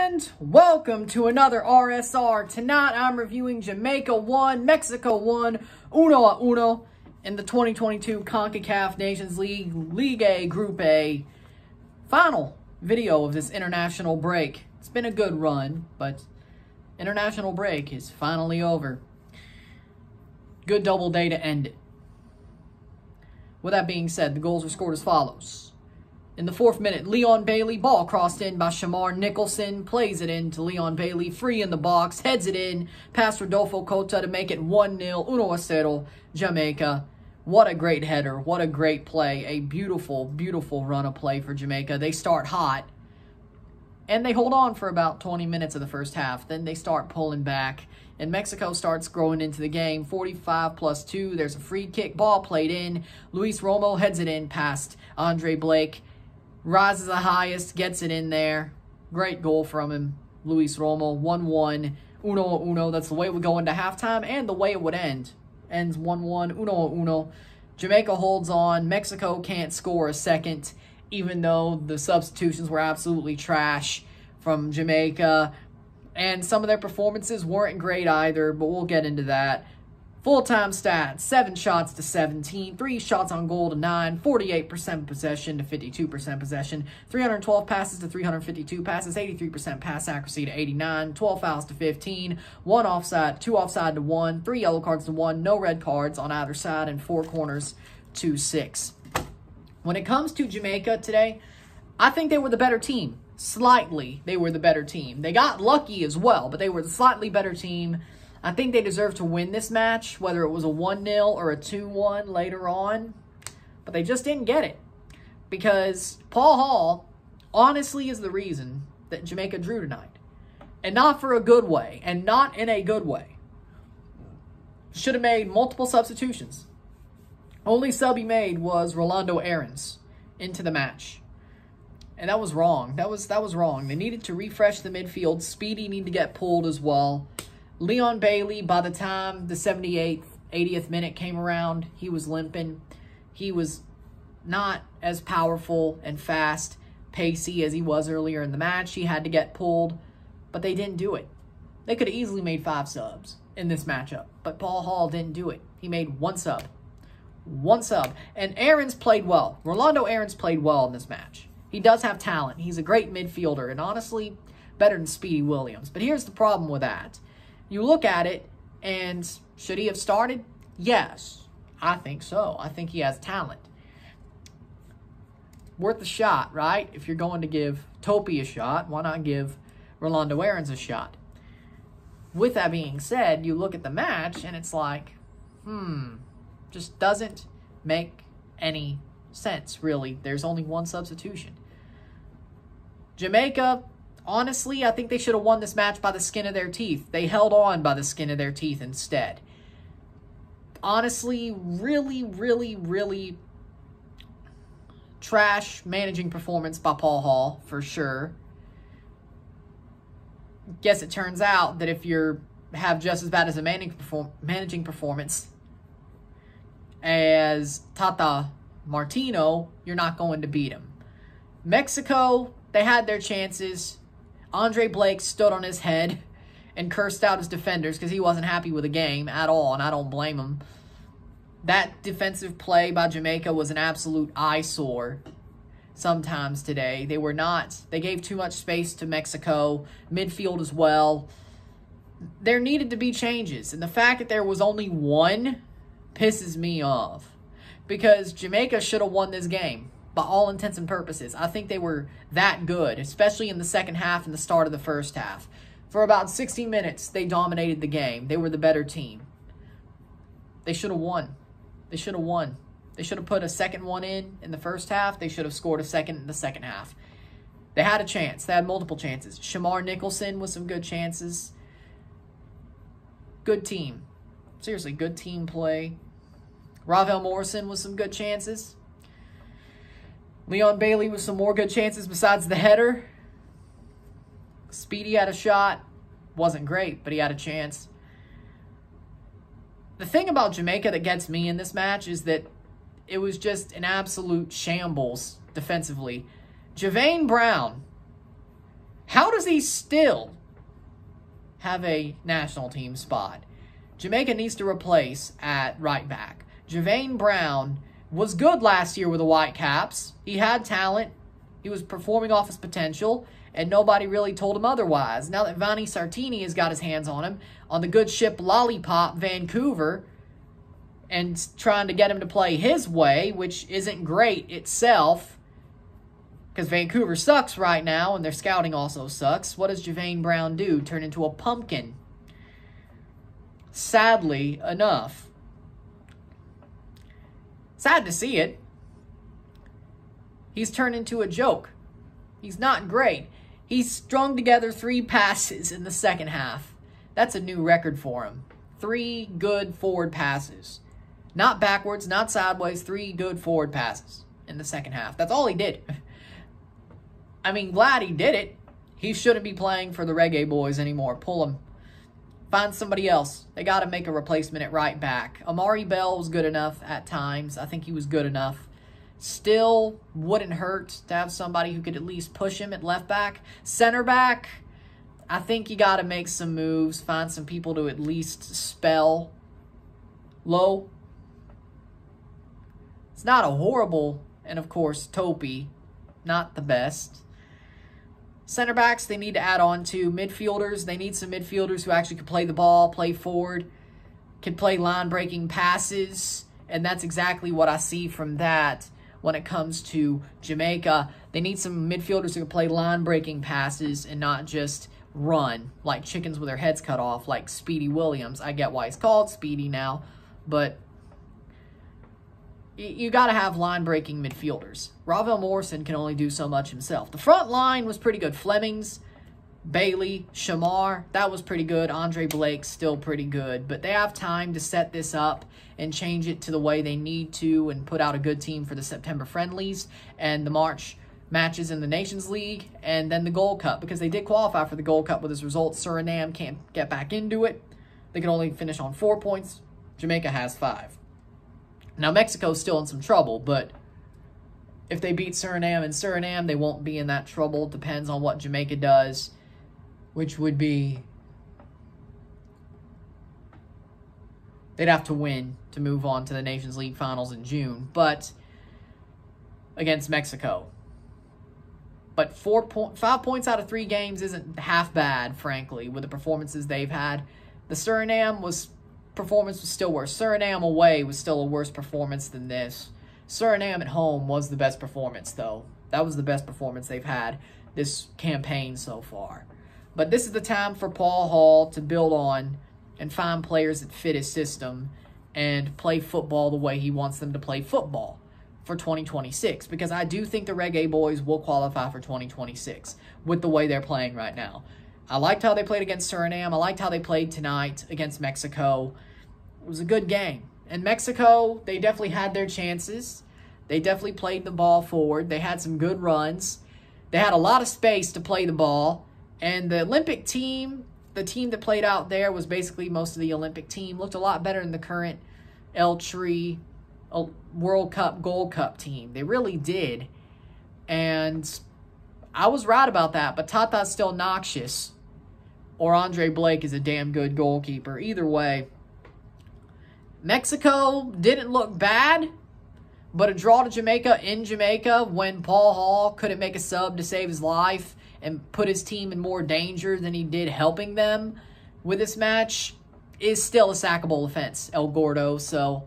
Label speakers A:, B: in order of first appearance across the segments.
A: And welcome to another RSR. Tonight I'm reviewing Jamaica 1, Mexico 1, 1-1 in the 2022 CONCACAF Nations League, League A, Group A. Final video of this international break. It's been a good run, but international break is finally over. Good double day to end it. With that being said, the goals were scored as follows. In the 4th minute, Leon Bailey, ball crossed in by Shamar Nicholson, plays it in to Leon Bailey, free in the box, heads it in, past Rodolfo Cota to make it 1-0, 1-0, Jamaica. What a great header, what a great play, a beautiful, beautiful run of play for Jamaica. They start hot, and they hold on for about 20 minutes of the first half. Then they start pulling back, and Mexico starts growing into the game. 45+2, there's a free kick, ball played in. Luis Romo heads it in past Andre Blake. Rises the highest, gets it in there. Great goal from him, Luis Romo. 1-1, 1-1. That's the way we go into halftime and the way it would end. Ends 1-1, 1-1. Jamaica holds on. Mexico can't score a second, even though the substitutions were absolutely trash from Jamaica. And some of their performances weren't great either, but we'll get into that. Full-time stats, 7 shots to 17, 3 shots on goal to 9, 48% possession to 52% possession, 312 passes to 352 passes, 83% pass accuracy to 89, 12 fouls to 15, 1 offside, 2 offside to 1, 3 yellow cards to 1, no red cards on either side, and 4 corners to 6. When it comes to Jamaica today, I think they were the better team. Slightly, they were the better team. They got lucky as well, but they were the slightly better team. I think they deserve to win this match, whether it was a 1-0 or a 2-1 later on. But they just didn't get it. Because Paul Hall, honestly, is the reason that Jamaica drew tonight. And not for a good way. And not in a good way. Should have made multiple substitutions. Only sub he made was Rolando Aarons into the match. And that was wrong. That was wrong. They needed to refresh the midfield. Speedy needed to get pulled as well. Leon Bailey, by the time the 78th, 80th minute came around, he was limping. He was not as powerful and fast, pacey as he was earlier in the match. He had to get pulled, but they didn't do it. They could have easily made 5 subs in this matchup, but Paul Hall didn't do it. He made 1 sub. 1 sub. And Aarons played well. Rolando Aarons played well in this match. He does have talent. He's a great midfielder, and honestly, better than Speedy Williams. But here's the problem with that. You look at it, and should he have started? Yes, I think so. I think he has talent. Worth a shot, right? If you're going to give Topi a shot, why not give Rolando Aarons a shot? With that being said, you look at the match, and it's like, just doesn't make any sense, really. There's only 1 substitution. Jamaica, honestly, I think they should have won this match by the skin of their teeth. They held on by the skin of their teeth instead. Honestly, really, really, really trash managing performance by Paul Hall, for sure. Guess it turns out that if you have just as bad as a managing performance as Tata Martino, you're not going to beat him. Mexico, they had their chances. Andre Blake stood on his head and cursed out his defenders because he wasn't happy with the game at all, and I don't blame him. That defensive play by Jamaica was an absolute eyesore sometimes today. They gave too much space to Mexico, midfield as well. There needed to be changes, and the fact that there was only 1 pisses me off because Jamaica should have won this game. By all intents and purposes. I think they were that good, especially in the second half and the start of the first half. For about 60 minutes, they dominated the game. They were the better team. They should have won. They should have won. They should have put a second one in the first half. They should have scored a second in the second half. They had a chance. They had multiple chances. Shamar Nicholson with some good chances. Good team. Seriously, good team play. Ravel Morrison with some good chances. Leon Bailey with some more good chances besides the header. Speedy had a shot. Wasn't great, but he had a chance. The thing about Jamaica that gets me in this match is that it was just an absolute shambles defensively. Javane Brown How does he still have a national team spot? Jamaica needs to replace at right back. Javane Brown was good last year with the Whitecaps. He had talent. He was performing off his potential, and nobody really told him otherwise. Now that Vanni Sartini has got his hands on him, on the good ship Lollipop Vancouver, and trying to get him to play his way, which isn't great itself, because Vancouver sucks right now, and their scouting also sucks. What does Javane Brown do? Turn into a pumpkin. Sadly enough. Sad to see it. He's turned into a joke. He's not great. He's strung together 3 passes in the second half. That's a new record for him. 3 good forward passes. Not backwards, not sideways, 3 good forward passes in the second half. That's all he did. I mean, glad he did it. He shouldn't be playing for the Reggae Boys anymore. Pull him. Find somebody else. They got to make a replacement at right back. Amari Bell was good enough at times. I think he was good enough. Still wouldn't hurt to have somebody who could at least push him at left back. Center back, I think you got to make some moves. Find some people to at least spell low. It's not a horrible, and of course, Topi, not the best. Center backs, they need to add on to. Midfielders, they need some midfielders who actually can play the ball, play forward, can play line-breaking passes, and that's exactly what I see from that when it comes to Jamaica. They need some midfielders who can play line-breaking passes and not just run like chickens with their heads cut off like Speedy Williams. I get why he's called Speedy now, but you got to have line-breaking midfielders. Ravel Morrison can only do so much himself. The front line was pretty good. Flemings, Bailey, Shamar, that was pretty good. Andre Blake, still pretty good. But they have time to set this up and change it to the way they need to and put out a good team for the September friendlies and the March matches in the Nations League and then the Gold Cup, because they did qualify for the Gold Cup with his results. Suriname can't get back into it. They can only finish on 4 points. Jamaica has 5. Now, Mexico's still in some trouble, but if they beat Suriname and Suriname, they won't be in that trouble. Depends on what Jamaica does, which would be they'd have to win to move on to the Nations League finals in June, but against Mexico. But 5 points out of 3 games isn't half bad, frankly, with the performances they've had. The Suriname performance was still worse. Suriname away was still a worse performance than this. Suriname at home was the best performance, though. That was the best performance they've had this campaign so far. But this is the time for Paul Hall to build on and find players that fit his system and play football the way he wants them to play football for 2026. Because I do think the Reggae Boys will qualify for 2026 with the way they're playing right now. I liked how they played against Suriname. I liked how they played tonight against Mexico. It was a good game. And Mexico, they definitely had their chances. They definitely played the ball forward. They had some good runs. They had a lot of space to play the ball. And the Olympic team, the team that played out there was basically most of the Olympic team, looked a lot better than the current El Tri World Cup, Gold Cup team. They really did. And I was right about that, but Tata's still noxious. Or Andre Blake is a damn good goalkeeper. Either way, Mexico didn't look bad, but a draw to Jamaica in Jamaica when Paul Hall couldn't make a sub to save his life and put his team in more danger than he did helping them with this match is still a sackable offense, El Gordo. So,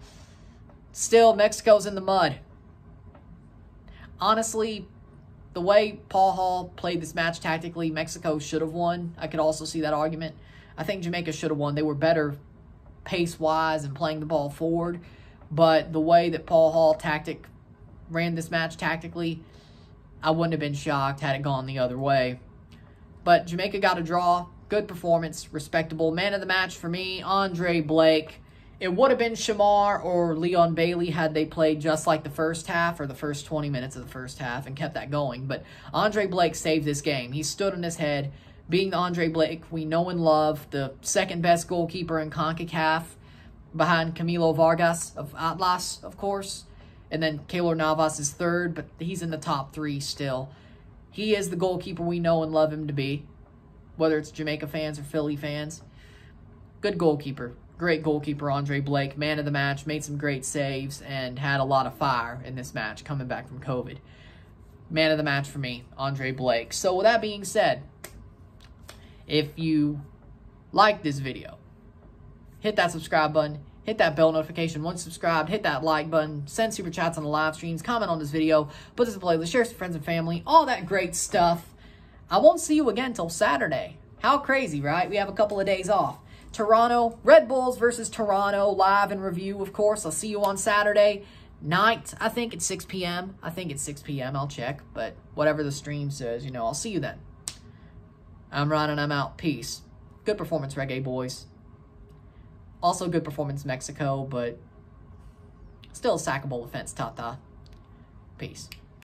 A: still, Mexico's in the mud. Honestly, the way Paul Hall played this match tactically, Mexico should have won. I could also see that argument. I think Jamaica should have won. They were better pace-wise and playing the ball forward. But the way that Paul Hall ran this match tactically, I wouldn't have been shocked had it gone the other way. But Jamaica got a draw. Good performance. Respectable. Man of the match for me, Andre Blake. It would have been Shamar or Leon Bailey had they played just like the first half or the first 20 minutes of the first half and kept that going. But Andre Blake saved this game. He stood on his head. Being the Andre Blake we know and love, the second best goalkeeper in CONCACAF behind Camilo Vargas of Atlas, of course. And then Keylor Navas is third, but he's in the top 3 still. He is the goalkeeper we know and love him to be, whether it's Jamaica fans or Philly fans. Good goalkeeper. Great goalkeeper, Andre Blake. Man of the match, made some great saves, and had a lot of fire in this match coming back from COVID. Man of the match for me, Andre Blake. So with that being said, if you like this video, hit that subscribe button, hit that bell notification once subscribed, hit that like button, send super chats on the live streams, comment on this video, put this in playlist, share with friends and family, all that great stuff. I won't see you again until Saturday. How crazy, right? We have a couple of days off. Toronto, Red Bulls versus Toronto, live and review, of course. I'll see you on Saturday night. I think it's 6 p.m. I'll check. But whatever the stream says, I'll see you then. I'm Ron and I'm out. Peace. Good performance, Reggae Boys. Also good performance, Mexico, but still a sackable offense, Tata. Peace.